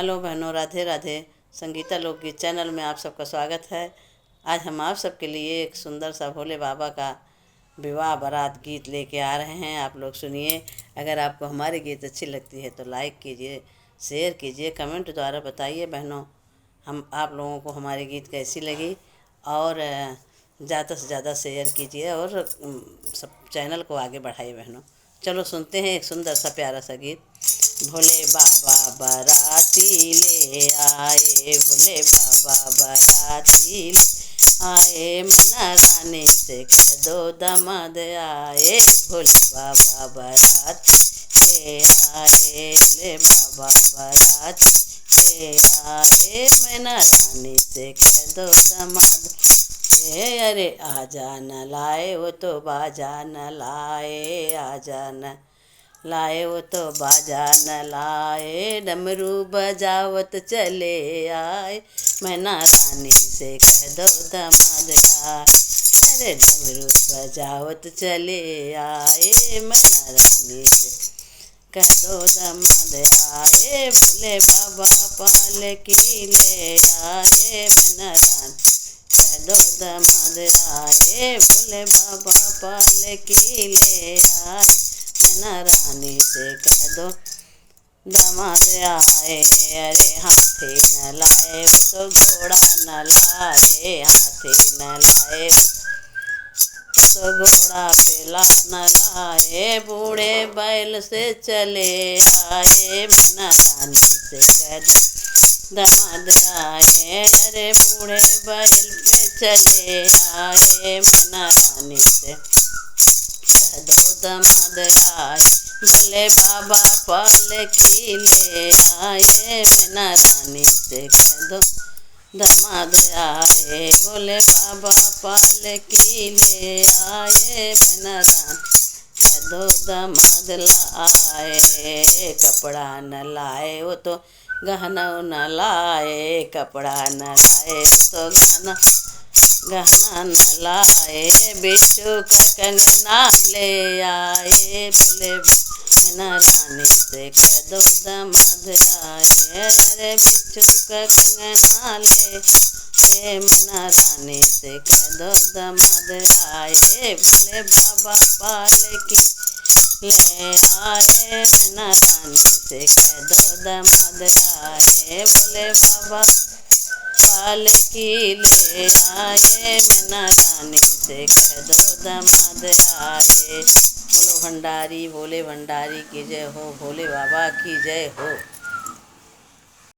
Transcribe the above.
Hello बहनों, राधे राधे। संगीता लोकगीत channel में आप सबका स्वागत है। आज हम आप सबके लिए एक सुंदर सा भोले बाबा का विवाह बारात गीत लेके आ रहे हैं। आप लोग सुनिए। अगर आपको हमारी गीत अच्छी लगती है तो लाइक कीजिए, शेयर कीजिए, कमेंट द्वारा बताइए बहनों हम आप लोगों को हमारी गीत कैसी लगी। और ज़्यादा से ज़्यादा शेयर कीजिए और सब चैनल को आगे बढ़ाइए बहनों। चलो सुनते हैं एक सुंदर सा प्यारा सा गीत। भोले बाबा बाराती ले आए, भोले बाबा बाराती ले आए, मना रानी से कह दो दामाद आए। भोले बाबा बारात ले आए, भोले बाबा बारात ले आए, मना रानी से कह दो दामाद। अरे आजा न लाए वो तो बाजा न लाए, आजा न लाए वो तो बाजा न लाए, डमरू बजावत चले आए, मैना रानी से कह दो दामाद आए। अरे डमरू बजावत चले आए, मैना रानी से कह दो दामाद आए। भोले बाबा पालकी ले आए, मैना रानी कह दो दामाद आए। भोले बाबा पालकी ले आए, मैना रानी से कह दो दामाद आए। अरे हाथी न लाए वो तो घोड़ा न लाए, हाथी न लाए तो घोड़ा पेला न लाए, बूढ़े बैल से चले आए, मैना रानी से कह दो दामाद आए। अरे बूढ़े बैल पे चले आए, मैना रानी से कह दो दामाद आए। भोले बाबा पालकी ले आए, मैना रानी से कह दो दामाद आए। भोले बाबा पालकी ले आए, मैना रानी कह दो दामाद लाए। कपड़ा न लाए वो तो गहना न लाए, कपड़ा न लाए तो गहना न लाए, बिच्छू का कंगना ले आए। भोले मैना रानी से कह दो दामाद आए। अरे बिच्छू का कंगना ले मैना रानी से कह दो दामाद आए। भोले बाबा पालकी ले आए, मैना रानी से कह दो दामाद आए। भोले बाबा पालकी ले आए, मैना रानी से कह दो दामाद आए। बोलो भंडारी, भोले भंडारी की जय हो, भोले बाबा की जय हो।